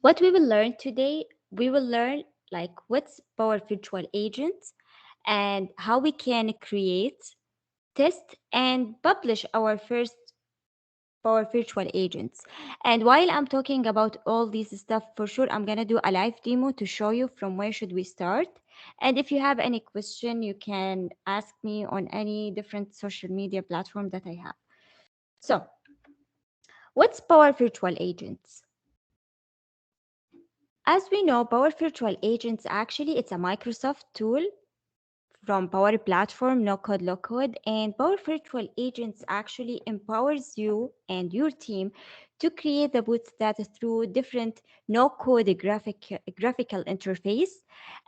What we will learn today, we will learn like what's Power Virtual Agents and how we can create, test, and publish our first Power Virtual Agents. And while I'm talking about all this stuff, for sure, I'm gonna do a live demo to show you from where should we start. And if you have any question, you can ask me on any different social media platform that I have. So, what's Power Virtual Agents? As we know, Power Virtual Agents actually it's a Microsoft tool from Power Platform, no code, low code. And Power Virtual Agents actually empowers you and your team to create the bots data through different no code graphical interface.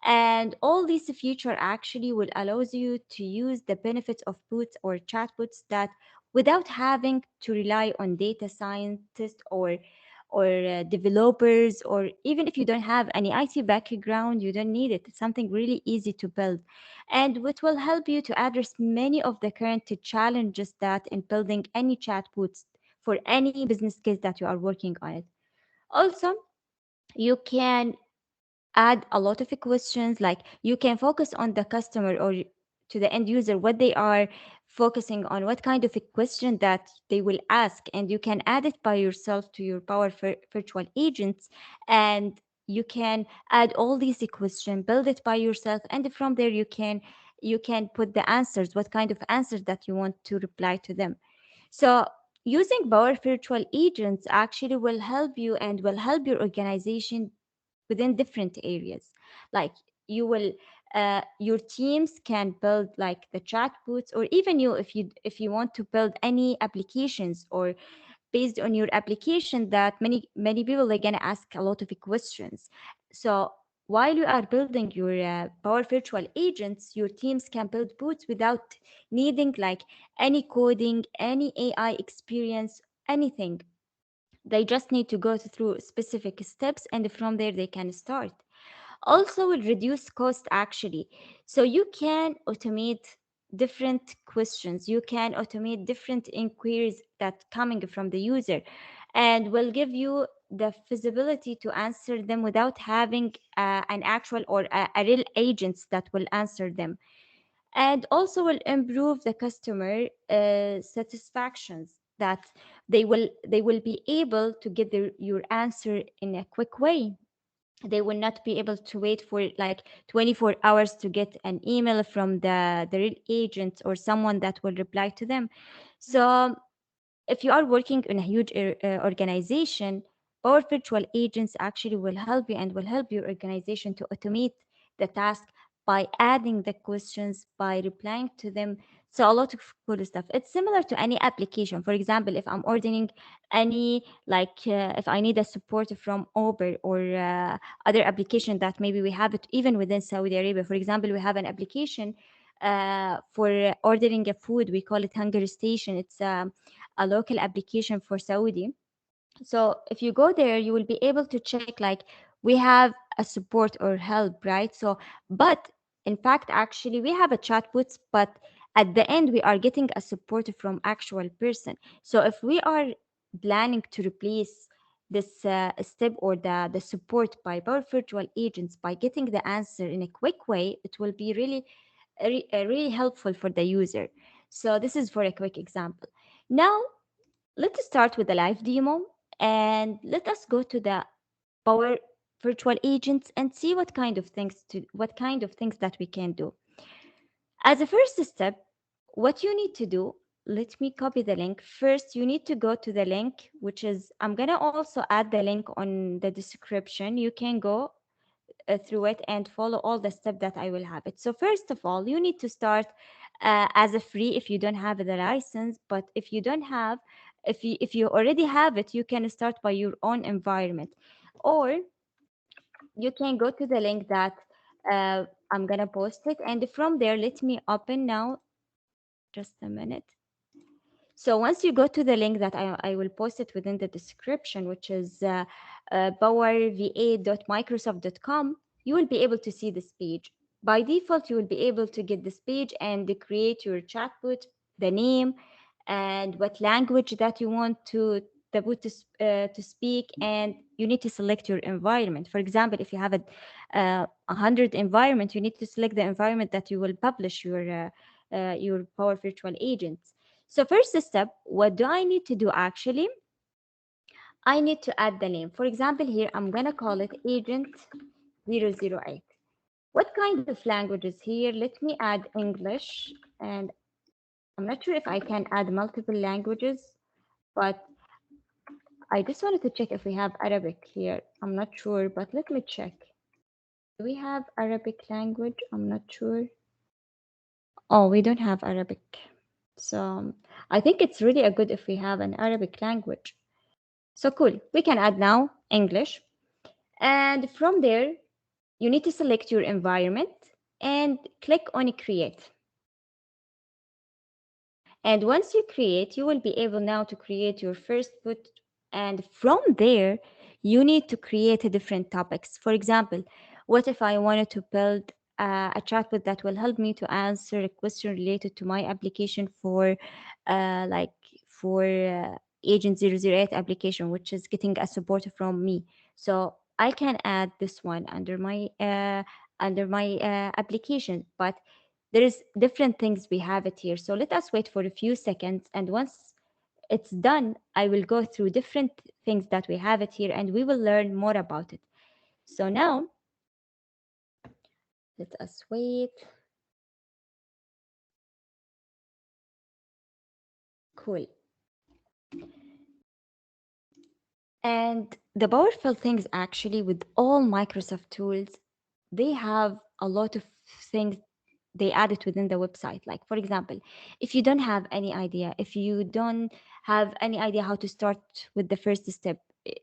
And all these feature actually will allows you to use the benefits of bots or chatbots that without having to rely on data scientists or developers, or even if you don't have any IT background, you don't need it. It's something really easy to build, and which will help you to address many of the current challenges that in building any chatbots for any business case that you are working on it. Also, you can add a lot of questions, like you can focus on the customer or to the end user what they are focusing on, what kind of a question that they will ask, and you can add it by yourself to your virtual agents. And you can add all these questions, build it by yourself, and from there you can put the answers, what kind of answers that you want to reply to them. So using Power Virtual Agents actually will help you and will help your organization within different areas. Like you will your teams can build like the chatbots, or even you, if you want to build any applications, or based on your application that many people are going to ask a lot of questions. So while you are building your Power Virtual Agents, your teams can build bots without needing like any coding, any AI experience, anything. They just need to go through specific steps, and from there they can start. Also will reduce cost actually. So you can automate different questions, you can automate different inquiries that coming from the user, and will give you the feasibility to answer them without having an actual or a real agents that will answer them. And also will improve the customer satisfactions, that they will be able to get your answer in a quick way. They will not be able to wait for like 24 hours to get an email from the real agent or someone that will reply to them. So if you are working in a huge organization, our virtual agents actually will help you and will help your organization to automate the task by adding the questions, by replying to them. So a lot of cool stuff. It's similar to any application. For example, if I'm ordering any, like if I need a support from Uber or other application that maybe we have it even within Saudi Arabia. For example, we have an application for ordering a food. We call it Hunger Station. It's a local application for Saudi. So if you go there, you will be able to check like we have a support or help, right? So, but in fact, actually, we have a chatbot, but at the end, we are getting a support from actual person. So if we are planning to replace this step or the support by Power Virtual Agents by getting the answer in a quick way, it will be really helpful for the user. So this is for a quick example. Now let's start with the live demo, and let us go to the Power Virtual Agents and see what kind of things that we can do. As a first step, what you need to do, let me copy the link. First, you need to go to the link, which is, I'm gonna also add the link on the description. You can go through it and follow all the steps that I will have it. So first of all, you need to start as a free if you don't have the license. But if you don't have, if you already have it, you can start by your own environment, or you can go to the link that I'm gonna post it, and from there, let me open now. Just a minute. So once you go to the link that I will post it within the description, which is powerva.microsoft.com, you will be able to see this page. By default, you will be able to get this page and create your chatbot, the name, and what language that you want the boot to speak, and you need to select your environment. For example, if you have 100 environment, you need to select the environment that you will publish your Power Virtual Agents. So first step, what do I need to do actually? I need to add the name. For example, here I'm gonna call it Agent 008. What kind of languages here? Let me add English, and I'm not sure if I can add multiple languages, but I just wanted to check if we have Arabic here. I'm not sure, but let me check. Do we have Arabic language? I'm not sure. Oh, we don't have Arabic. So I think it's really a good if we have an Arabic language. So cool. We can add now English. And from there, you need to select your environment and click on create. And once you create, you will be able now to create your first boot. And from there, you need to create a different topics. For example, what if I wanted to build a chatbot that will help me to answer a question related to my application for like for Agent 008 application, which is getting a support from me. So I can add this one under my application, but there is different things we have it here. So let us wait for a few seconds, and once it's done, I will go through different things that we have it here, and we will learn more about it. So now let us wait. Cool. And the powerful things actually with all Microsoft tools, they have a lot of things they add it within the website. Like, for example, if you don't have any idea, if you don't have any idea how to start with the first step,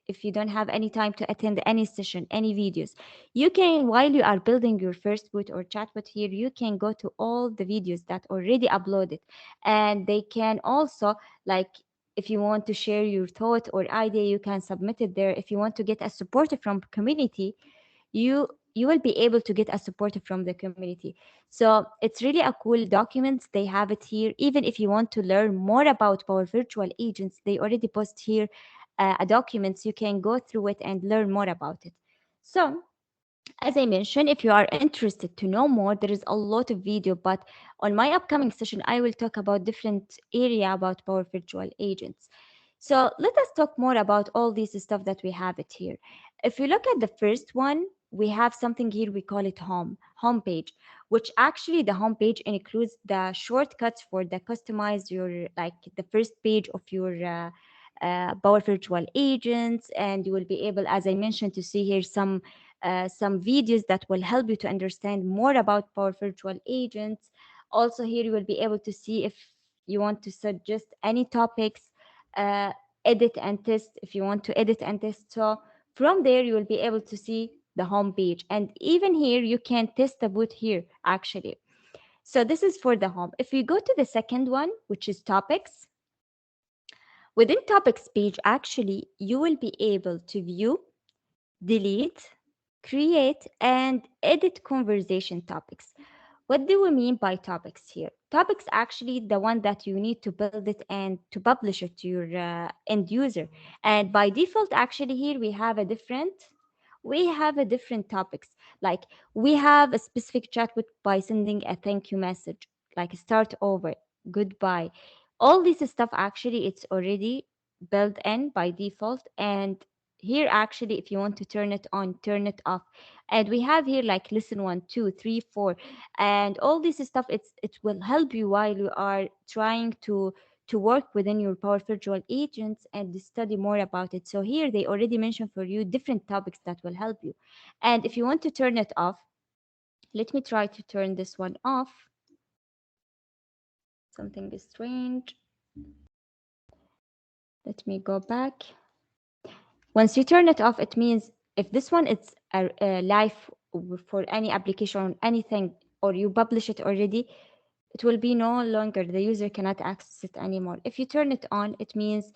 if you don't have any time to attend any session, any videos, you can, while you are building your first boot or chatbot here, you can go to all the videos that already uploaded, and they can also, like, if you want to share your thought or idea, you can submit it there. If you want to get a support from community, you will be able to get a support from the community. So it's really a cool document. They have it here. Even if you want to learn more about Power Virtual Agents, they already post here a document. You can go through it and learn more about it. So as I mentioned, if you are interested to know more, there is a lot of video, but on my upcoming session, I will talk about different area about Power Virtual Agents. So let us talk more about all this stuff that we have it here. If you look at the first one, we have something here, we call it homepage, which actually the homepage includes the shortcuts for the customize your, like the first page of your Power Virtual Agents. And you will be able, as I mentioned, to see here some videos that will help you to understand more about Power Virtual Agents. Also, here you will be able to see if you want to suggest any topics, uh, edit and test if you want to edit and test. So from there, you will be able to see the home page. And even here, you can test the boot here actually. So this is for the home. If we go to the second one, which is topics, within topics page, actually, you will be able to view, delete, create, and edit conversation topics. What do we mean by topics here? Topics actually the one that you need to build it and to publish it to your end user. And by default, actually here we have a different topics. Like we have a specific chat with by sending a thank you message, like start over, goodbye. All this stuff actually it's already built in by default. And here actually if you want to turn it on, turn it off. And we have here like listen 1, 2, 3, 4, and all this stuff. It will help you while you are trying to work within your Power Virtual Agents and study more about it. So here they already mentioned for you different topics that will help you. And if you want to turn it off, let me try to turn this one off. Something is strange. Let me go back. Once you turn it off, it means if this one is a live for any application or anything, or you publish it already, it will be no longer, the user cannot access it anymore. If you turn it on, it means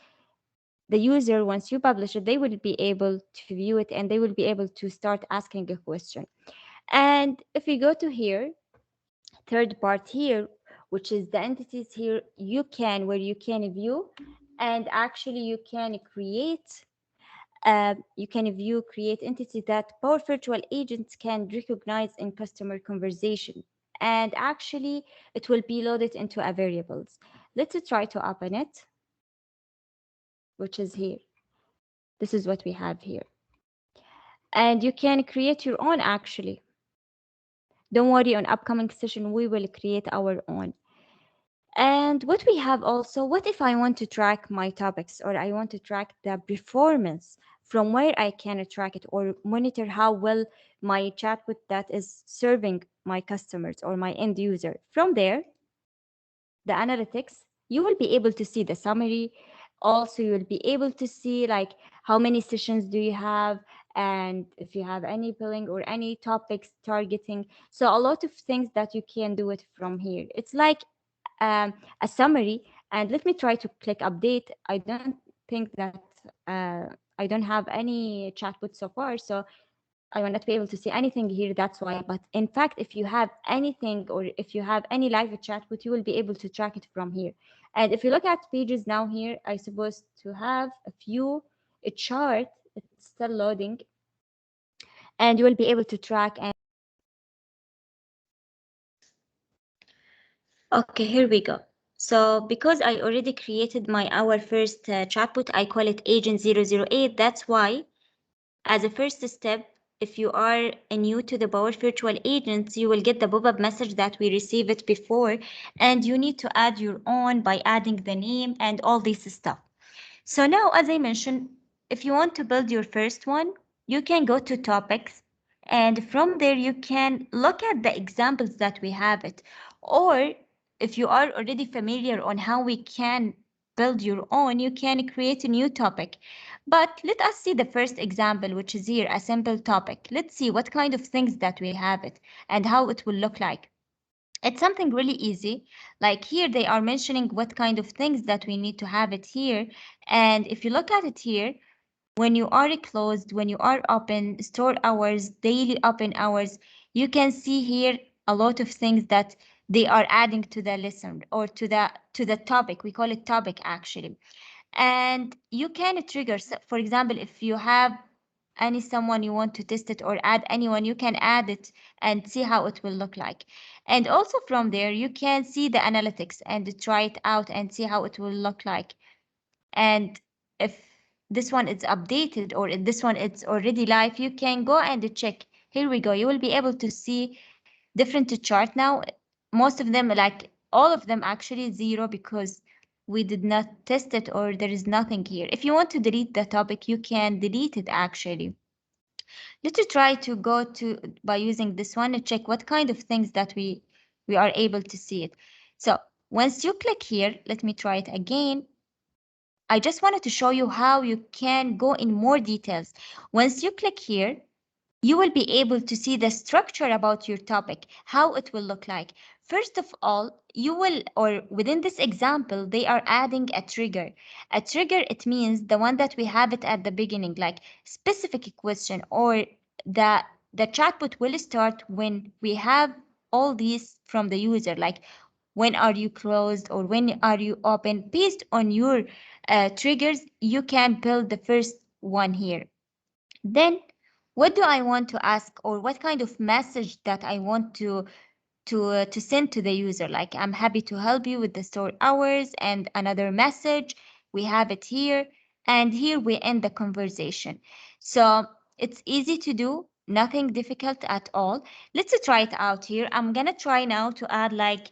the user, once you publish it, they will be able to view it and they will be able to start asking a question. And if we go to here, third part here, which is the entities here, you can, where you can view And actually you can create you can view create entity that Power Virtual Agents can recognize in customer conversation. And actually it will be loaded into a variables. Let's try to open it, which is here. This is what we have here. And you can create your own actually. Don't worry, on upcoming session we will create our own. And what we have also, what if I want to track my topics or I want to track the performance, from where I can track it or monitor how well my chatbot that is serving my customers or my end user. From there, the analytics, you will be able to see the summary. Also, you'll be able to see like how many sessions do you have, and if you have any billing or any topics targeting. So a lot of things that you can do it from here. It's like a summary. And let me try to click update. I don't think that I don't have any chatbot so far, so I will not be able to see anything here. That's why. But in fact, if you have anything or if you have any live chatbot, you will be able to track it from here. And if you look at pages now here, I supposed to have a few a chart. It's still loading, and you will be able to track. And okay, here we go. So because I already created my our first chatbot, I call it Agent 008. That's why, as a first step, if you are new to the Power Virtual Agents, you will get the pop-up message that we received it before, and you need to add your own by adding the name and all this stuff. So now, as I mentioned, if you want to build your first one, you can go to topics, and from there you can look at the examples that we have it. Or if you are already familiar on how we can build your own, you can create a new topic. But let us see the first example, which is here, a simple topic. Let's see what kind of things that we have it and how it will look like. It's something really easy. Like here, they are mentioning what kind of things that we need to have it here. And if you look at it here, when you are closed, when you are open, store hours, daily open hours, you can see here a lot of things that they are adding to the lesson or to the topic. We call it topic actually. And you can trigger, for example, if you have any someone you want to test it or add anyone, you can add it and see how it will look like. And also from there you can see the analytics and try it out and see how it will look like. And if this one is updated or if this one it's already live, you can go and check. Here we go. You will be able to see different chart now. Most of them, like all of them actually zero, because we did not test it or there is nothing here. If you want to delete the topic, you can delete it actually. Let's try to go to by using this one and check what kind of things that we are able to see it. So once you click here, let me try it again. I just wanted to show you how you can go in more details. Once you click here, you will be able to see the structure about your topic, how it will look like. First of all, you will, or within this example, they are adding a trigger. A trigger, it means the one that we have it at the beginning, like specific question, or the the chatbot will start when we have all these from the user, like when are you closed or when are you open. Based on your triggers, you can build the first one here. Then what do I want to ask, or what kind of message that I want to send to the user? Like, I'm happy to help you with the store hours, and another message. We have it here, and here we end the conversation. So it's easy to do, nothing difficult at all. Let's try it out here. I'm gonna try now to add like,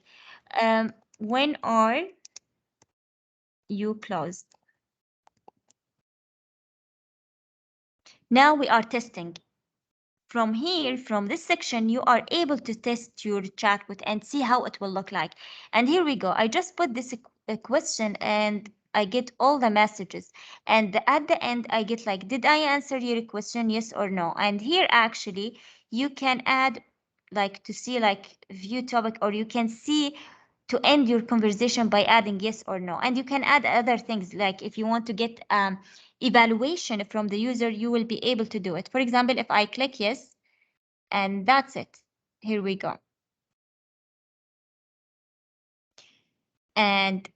when are you closed? Now we are testing. From here, from this section, you are able to test your chatbot and see how it will look like. And here we go. I just put this question and I get all the messages. And at the end, I get like, did I answer your question? Yes or no? And here actually, you can add like to see like view topic, or you can see to end your conversation by adding yes or no. And you can add other things, like if you want to get evaluation from the user, you will be able to do it. For example, if I click yes, and that's it. Here we go. And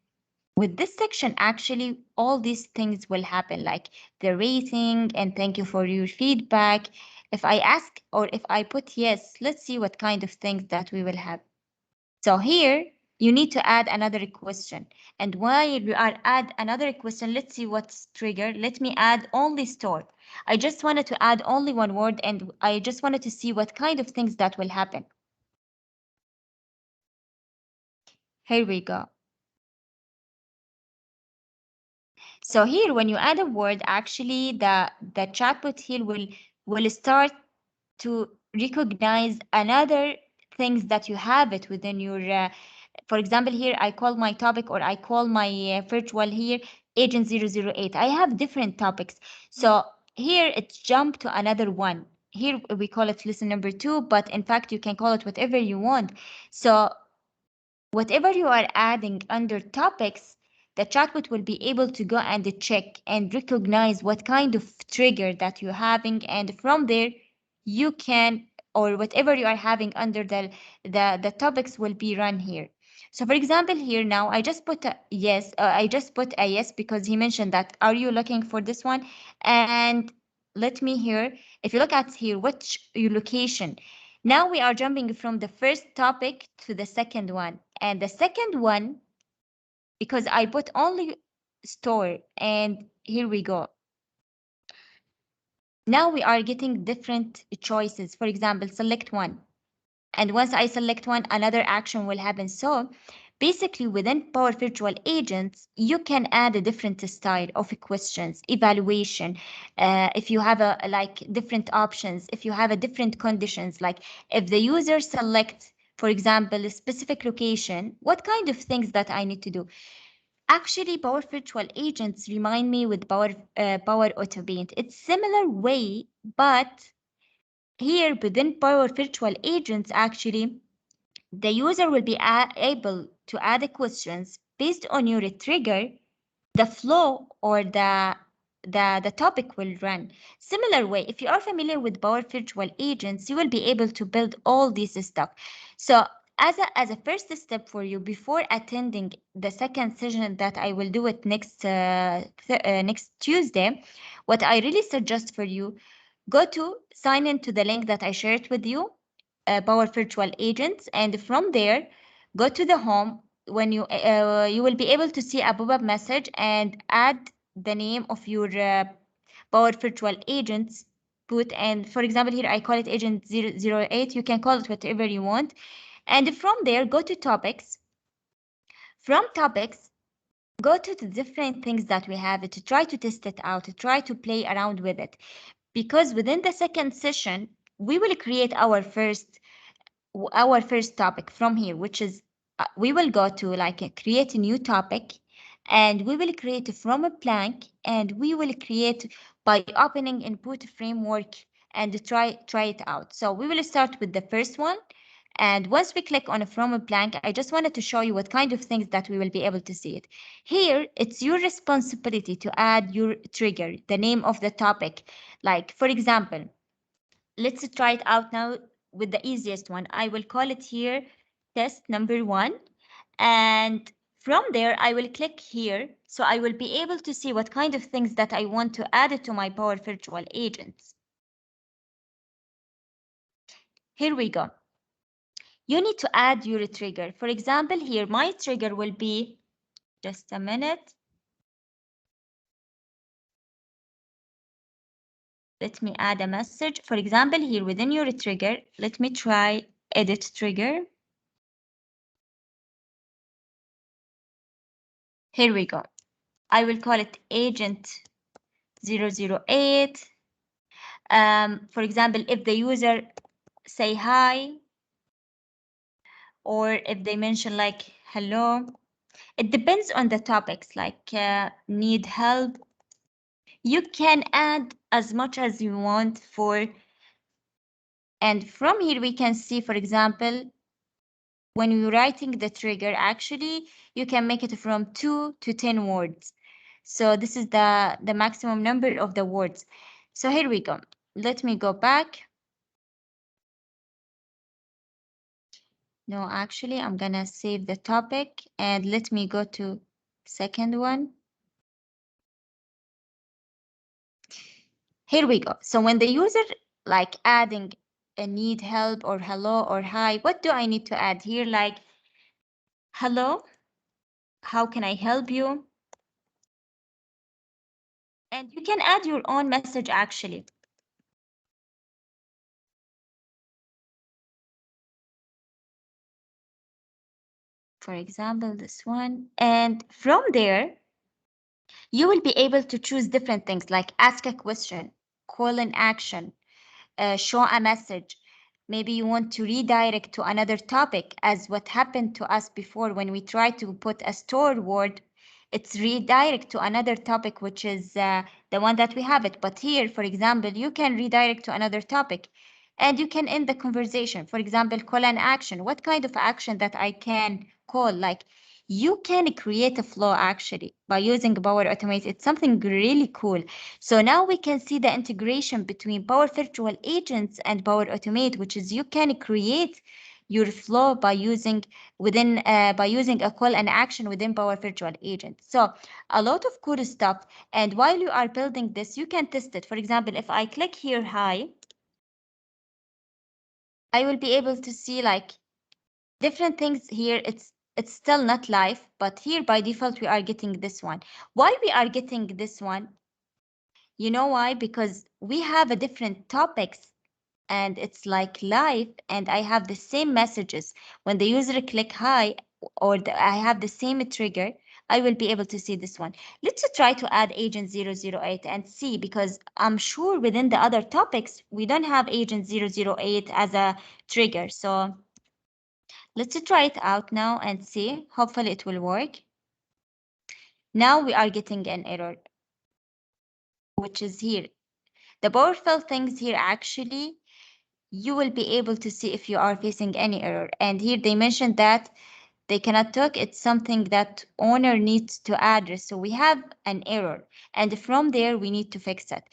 With this section, actually, all these things will happen, like the rating and thank you for your feedback. If I ask or if I put yes, let's see what kind of things that we will have. So here you need to add another question. And while you are add another question, let's see what's triggered. Let me add only store. I just wanted to add only one word and I just wanted to see what kind of things that will happen. Here we go. So here, when you add a word, actually the chatbot here will start to recognize another things that you have it within your. For example, here I call my topic or I call my virtual here agent 008. I have different topics. So here it's jump to another one. Here we call it lesson number 2, but in fact you can call it whatever you want. So whatever you are adding under topics, the chatbot will be able to go and check and recognize what kind of trigger that you're having. And from there, you can, or whatever you are having under the topics will be run here. So for example, here now, I just put a yes, I just put a yes because he mentioned that, are you looking for this one? And let me here, if you look at here, which your location, now we are jumping from the first topic to the second one. And the second one, because I put only store, and here we go. Now we are getting different choices. For example, select one. And once I select one, another action will happen. So basically within Power Virtual Agents, you can add a different style of questions, evaluation. If you have a like different options, if you have a different conditions, like if the user select, for example, a specific location, what kind of things that I need to do? Actually, Power Virtual Agents remind me with Power Auto Paint. It's similar way, but here within Power Virtual Agents, actually, the user will be able to add the questions based on your trigger, the flow or the topic will run. Similar way, if you are familiar with Power Virtual Agents, you will be able to build all this stuff. So as a first step for you before attending the second session that I will do it next Tuesday, what I really suggest for you, go to sign in to the link that I shared with you, Power Virtual Agents, and from there, go to the home. When you will be able to see a pop-up message and add the name of your Power Virtual Agents. Put, and for example, here I call it Agent 008. You can call it whatever you want. And from there, go to topics. From topics, go to the different things that we have to try to test it out, to try to play around with it. Because within the second session, we will create our first topic from here, which is we will go to like create a new topic, and we will create from a blank, and we will create by opening input framework and try it out. So we will start with the first one. And once we click on from a blank, I just wanted to show you what kind of things that we will be able to see it. Here, it's your responsibility to add your trigger, the name of the topic. Like, for example, let's try it out now with the easiest one. I will call it here test number 1. And from there, I will click here. So I will be able to see what kind of things that I want to add it to my Power Virtual Agents. Here we go. You need to add your trigger. For example, here, my trigger will be, just a minute. Let me add a message. For example, here within your trigger, let me try edit trigger. Here we go. I will call it agent 008. For example, if the user say hi, or if they mention like hello, it depends on the topics, like need help. You can add as much as you want for, and from here we can see, for example, when you're writing the trigger, actually, you can make it from 2 to 10 words. So this is the maximum number of the words. So here we go. Let me go back. No, actually, I'm gonna save the topic and let me go to second one. Here we go. So when the user like adding a need help or hello or hi, what do I need to add here? Like, hello, how can I help you? And you can add your own message actually. For example, this one. And from there, you will be able to choose different things like ask a question, call an action, show a message. Maybe you want to redirect to another topic, as what happened to us before when we try to put a store word, it's redirect to another topic, which is the one that we have it. But here, for example, you can redirect to another topic and you can end the conversation. For example, call an action. What kind of action that I can call? Like, you can create a flow actually by using Power Automate. It's something really cool. So now we can see the integration between Power Virtual Agents and Power Automate, which is you can create your flow by using by using a call and action within Power Virtual Agent. So a lot of cool stuff. And while you are building this, you can test it. For example, if I click here, hi, I will be able to see like different things here. It's still not live, but here by default we are getting this one. Why we are getting this one? You know why? Because we have a different topics and it's like live and I have the same messages. When the user click hi or I have the same trigger, I will be able to see this one. Let's try to add agent 008 and see, because I'm sure within the other topics, we don't have agent 008 as a trigger. So let's try it out now and see. Hopefully it will work. Now we are getting an error, which is here. The powerful things here actually, you will be able to see if you are facing any error. And here they mentioned that they cannot talk. It's something that owner needs to address. So we have an error. And from there, we need to fix it.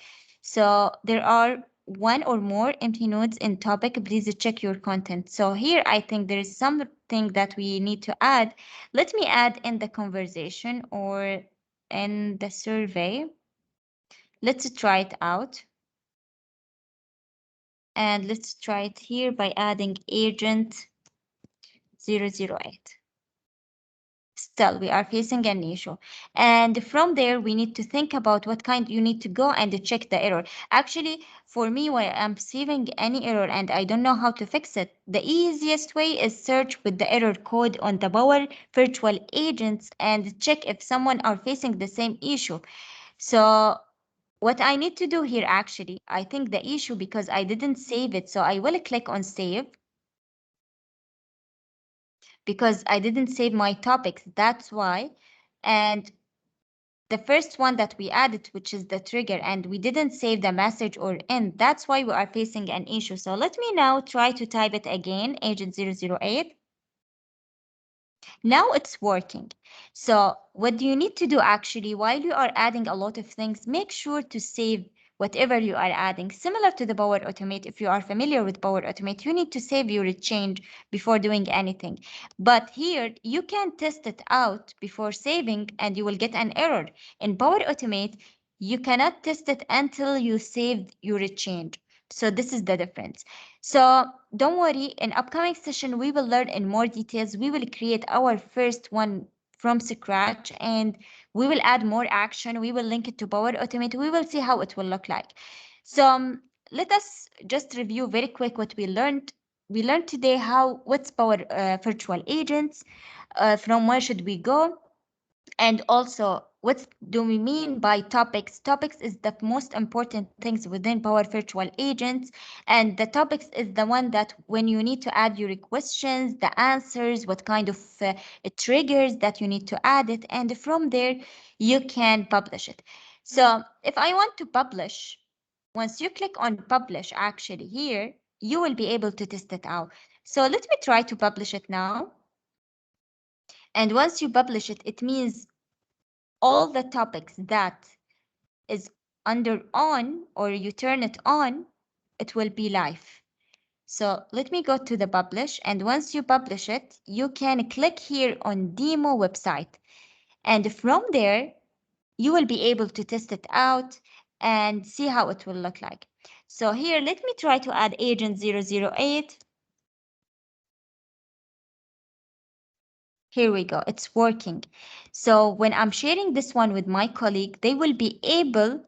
So there are one or more empty nodes in topic. Please check your content. So here, I think there is something that we need to add. Let me add in the conversation or in the survey. Let's try it out. And let's try it here by adding agent 008. Still, we are facing an issue. And from there, we need to think about what kind you need to go and check the error. Actually, for me, when I'm receiving any error and I don't know how to fix it, the easiest way is search with the error code on the Power Virtual Agents and check if someone are facing the same issue. So what I need to do here, actually, I think the issue because I didn't save it. So I will click on save because I didn't save my topics. That's why. And the first one that we added, which is the trigger, and we didn't save the message or end. That's why we are facing an issue. So let me now try to type it again, agent 008. Now it's working. So what do you need to do actually while you are adding a lot of things? Make sure to save whatever you are adding. Similar to the Power Automate, if you are familiar with Power Automate, you need to save your change before doing anything. But here you can test it out before saving and you will get an error. In Power Automate, you cannot test it until you save your change. So this is the difference. So don't worry, in upcoming session, we will learn in more details. We will create our first one from scratch and we will add more action. We will link it to Power Automate. We will see how it will look like. So let us just review very quick what we learned. We learned today what's Power Virtual Agents, from where should we go, and also, what do we mean by topics? Topics is the most important things within Power Virtual Agents. And the topics is the one that when you need to add your questions, the answers, what kind of triggers that you need to add it. And from there, you can publish it. So if I want to publish, once you click on publish, actually here, you will be able to test it out. So let me try to publish it now. And once you publish it, it means all the topics that is under on or you turn it on, it will be live. So let me go to the publish, and once you publish it, you can click here on demo website. And from there, you will be able to test it out and see how it will look like. So here, let me try to add agent 008. Here we go, it's working. So when I'm sharing this one with my colleague, they will be able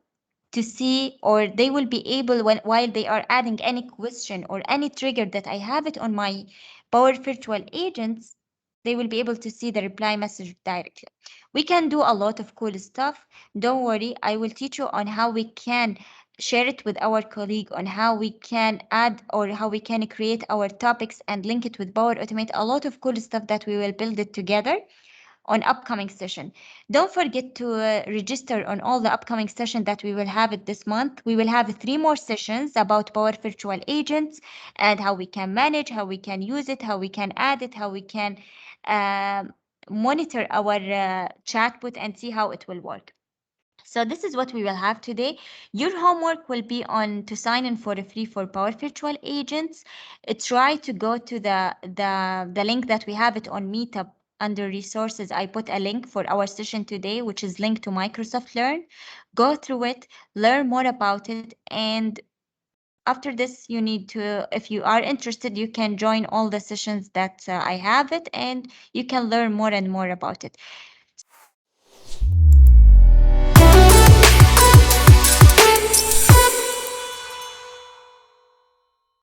to see, or they will be able, while they are adding any question or any trigger that I have it on my Power Virtual Agents, they will be able to see the reply message directly. We can do a lot of cool stuff. Don't worry, I will teach you on how we can share it with our colleague, on how we can add or how we can create our topics and link it with Power Automate. A lot of cool stuff that we will build it together on upcoming session. Don't forget to register on all the upcoming session that we will have it this month. We will have 3 more sessions about Power Virtual Agents and how we can manage, how we can use it, how we can add it, how we can um monitor our chatbot and see how it will work. So this is what we will have today. Your homework will be on to sign in for free for Power Virtual Agents. Try to go to the link that we have it on Meetup under resources. I put a link for our session today, which is linked to Microsoft Learn. Go through it, learn more about it, and after this, you need to, if you are interested, you can join all the sessions that I have it, and you can learn more and more about it.